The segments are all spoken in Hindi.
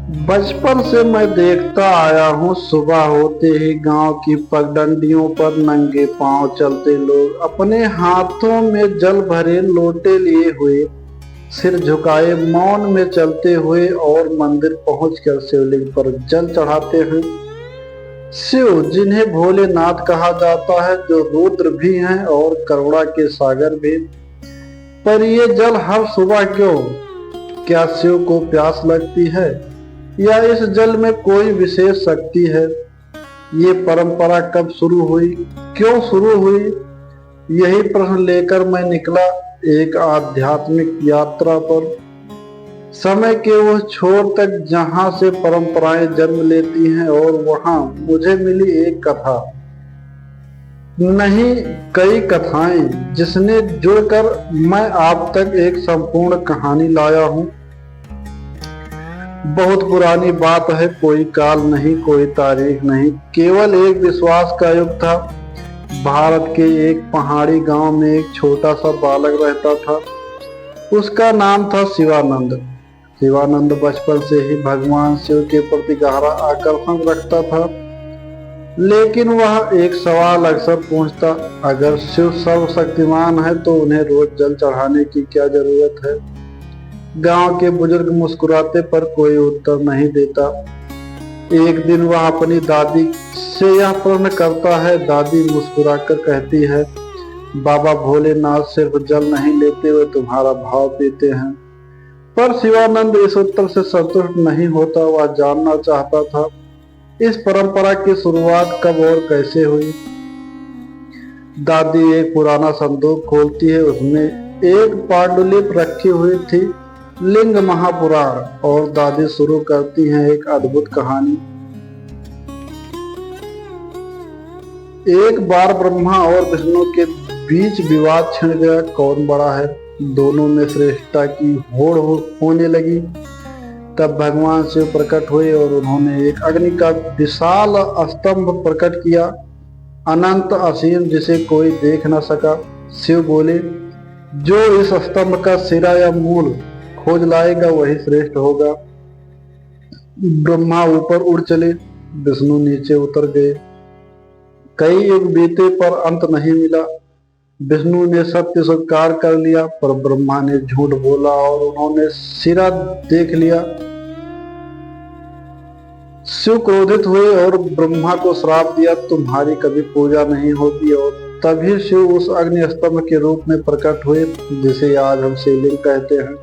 बचपन से मैं देखता आया हूँ, सुबह होते ही गांव की पगडंडियों पर नंगे पांव चलते लोग अपने हाथों में जल भरे लोटे लिए हुए, सिर झुकाए मौन में चलते हुए और मंदिर पहुंचकर शिवलिंग पर जल चढ़ाते हैं। शिव जिन्हें भोलेनाथ कहा जाता है, जो रुद्र भी हैं और करुणा के सागर भी। पर ये जल हर सुबह क्यों? क्या शिव को प्यास लगती है या इस जल में कोई विशेष शक्ति है? ये परंपरा कब शुरू हुई, क्यों शुरू हुई? यही प्रश्न लेकर मैं निकला एक आध्यात्मिक यात्रा पर, समय के उस छोर तक जहां से परंपराएं जन्म लेती हैं। और वहां मुझे मिली एक कथा, नहीं कई कथाएं, जिसने जुड़कर मैं आप तक एक संपूर्ण कहानी लाया हूं। बहुत पुरानी बात है, कोई काल नहीं, कोई तारीख नहीं, केवल एक विश्वास का युग था। भारत के एक पहाड़ी गांव में एक छोटा सा बालक रहता था। उसका नाम था शिवानंद। शिवानंद बचपन से ही भगवान शिव के प्रति गहरा आकर्षण रखता था, लेकिन वह एक सवाल अक्सर पूछता, अगर शिव सर्वशक्तिमान है तो उन्हें रोज जल चढ़ाने की क्या जरूरत है? गांव के बुजुर्ग मुस्कुराते पर कोई उत्तर नहीं देता। एक दिन वह अपनी दादी से यह प्रश्न करता है। दादी मुस्कुराकर कहती है, बाबा भोलेनाथ सिर्फ जल नहीं लेते, वे तुम्हारा भाव पीते हैं। पर शिवानंद इस उत्तर से संतुष्ट नहीं होता। वह जानना चाहता था, इस परंपरा की शुरुआत कब और कैसे हुई? दादी एक पुराना संदूक खोलती है। उसमें एक पांडुलिपि रखी हुई थी, लिंग महापुराण, और दादी शुरू करती हैं एक अद्भुत कहानी। एक बार ब्रह्मा और विष्णु के बीच विवाद छिड़ गया, कौन बड़ा है। दोनों में श्रेष्ठता की होड़ होने लगी। तब भगवान शिव प्रकट हुए और उन्होंने एक अग्नि का विशाल स्तंभ प्रकट किया, अनंत असीम, जिसे कोई देख न सका। शिव बोले, जो इस स्तंभ का सिरा या मूल खोज लाएगा वही श्रेष्ठ होगा। ब्रह्मा ऊपर उड़ चले, विष्णु नीचे उतर गए। कई युग बीते पर अंत नहीं मिला। विष्णु ने सत्य स्वीकार कर लिया, पर ब्रह्मा ने झूठ बोला और उन्होंने सिरा देख लिया। शिव क्रोधित हुए और ब्रह्मा को श्राप दिया, तुम्हारी कभी पूजा नहीं होगी। और तभी शिव उस अग्नि स्तंभ के रूप में प्रकट हुए, जिसे आज हम शिवलिंग कहते हैं।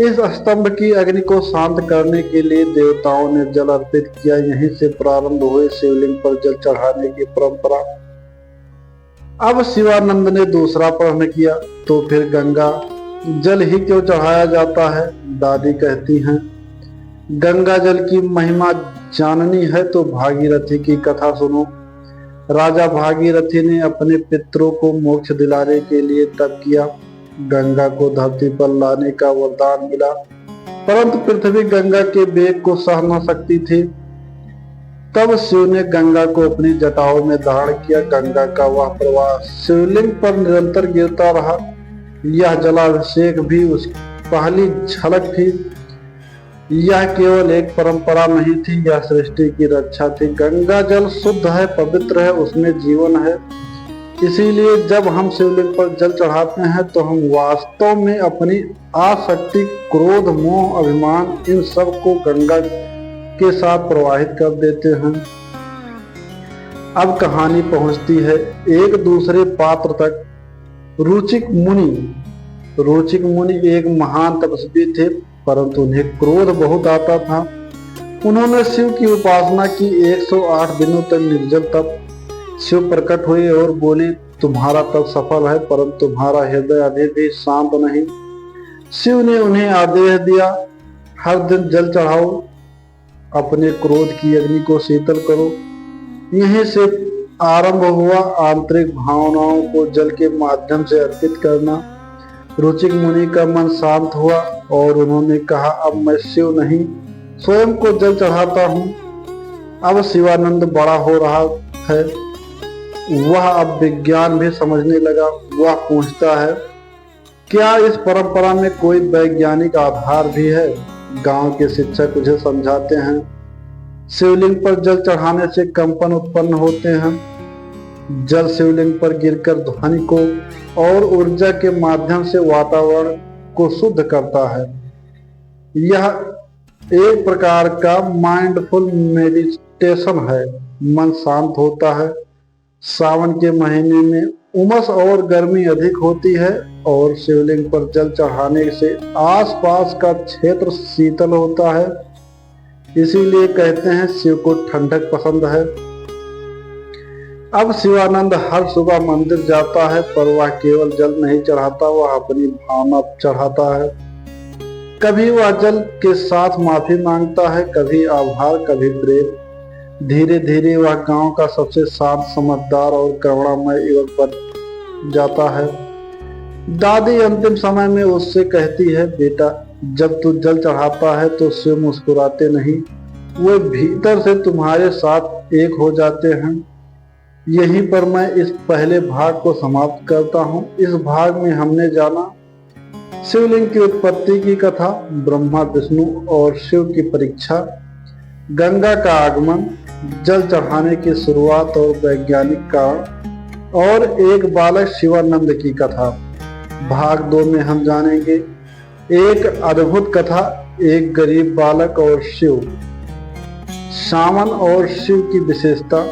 इस स्तंभ की अग्नि को शांत करने के लिए देवताओं ने जल अर्पित किया। यहीं से प्रारंभ हुए शिवलिंग पर जल चढ़ाने की परंपरा। अब शिवानंद ने दूसरा प्रश्न किया, तो फिर गंगा जल ही क्यों चढ़ाया जाता है? दादी कहती हैं, गंगा जल की महिमा जाननी है तो भागीरथी की कथा सुनो। राजा भागीरथी ने अपने पितरों को मोक्ष दिलाने के लिए तप किया। गंगा को धरती पर लाने का वरदान मिला, परंतु पृथ्वी गंगा के वेग को सह न सकती थी। तब शिव ने गंगा को अपनी जटाओं में धारण किया। गंगा का वह प्रवाह शिवलिंग पर निरंतर गिरता रहा। यह जलाभिषेक भी उसकी पहली झलक थी। यह केवल एक परंपरा नहीं थी, यह सृष्टि की रक्षा थी। गंगा जल शुद्ध है, पवित्र है, उसमें जीवन है। इसीलिए जब हम शिवलिंग पर जल चढ़ाते हैं तो हम वास्तव में अपनी आसक्ति, क्रोध, मोह, अभिमान, इन सब को गंगा के साथ प्रवाहित कर देते हैं। अब कहानी पहुंचती है एक दूसरे पात्र तक। रुचिक मुनि एक महान तपस्वी थे, परंतु उन्हें क्रोध बहुत आता था। उन्होंने शिव की उपासना की। 108 दिनों तक निर्जल तप। शिव प्रकट हुए और बोले, तुम्हारा तप सफल है, परंतु तुम्हारा हृदय अभी भी शांत नहीं। शिव ने उन्हें आदेश दिया, हर दिन जल चढ़ाओ, अपने क्रोध की अग्नि को शीतल करो। यहीं से आरंभ हुआ आंतरिक भावनाओं को जल के माध्यम से अर्पित करना। रुचिक मुनि का मन शांत हुआ और उन्होंने कहा, अब मैं शिव नहीं, स्वयं को जल चढ़ाता हूँ। अब शिवानंद बड़ा हो रहा है, वह अब विज्ञान भी समझने लगा। वह पूछता है, क्या इस परंपरा में कोई वैज्ञानिक आधार भी है? गांव के शिक्षक उसे समझाते हैं। शिवलिंग पर जल चढ़ाने से कंपन उत्पन्न होते हैं। जल शिवलिंग पर गिरकर ध्वनि को और ऊर्जा के माध्यम से वातावरण को शुद्ध करता है। यह एक प्रकार का माइंडफुल मेडिटेशन है। मन शांत होता है। सावन के महीने में उमस और गर्मी अधिक होती है और शिवलिंग पर जल चढ़ाने से आसपास का क्षेत्र शीतल होता है। इसीलिए कहते हैं शिव को ठंडक पसंद है। अब शिवानंद हर सुबह मंदिर जाता है, पर वह केवल जल नहीं चढ़ाता, वह अपनी भावना चढ़ाता है। कभी वह जल के साथ माफी मांगता है, कभी आभार, कभी प्रेम। धीरे धीरे वह गांव का सबसे शांत, समझदार और करुणामय युवक बन जाता है। दादी अंतिम समय में उससे कहती है, बेटा, जब तू जल चढ़ाता है तो शिव मुस्कुराते नहीं, वो भीतर से तुम्हारे साथ एक हो जाते हैं। यहीं पर मैं इस पहले भाग को समाप्त करता हूँ। इस भाग में हमने जाना शिवलिंग की उत्पत्ति की कथा, ब्रह्मा, विष्णु और शिव की परीक्षा, गंगा का आगमन, जल चढ़ाने की शुरुआत और वैज्ञानिक कारण, और एक बालक शिवानंद की कथा। भाग 2 में हम जानेंगे एक अद्भुत कथा, एक गरीब बालक और शिव, सावन और शिव की विशेषता,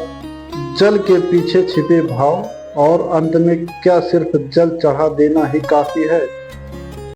जल के पीछे छिपे भाव, और अंत में क्या सिर्फ जल चढ़ा देना ही काफी है।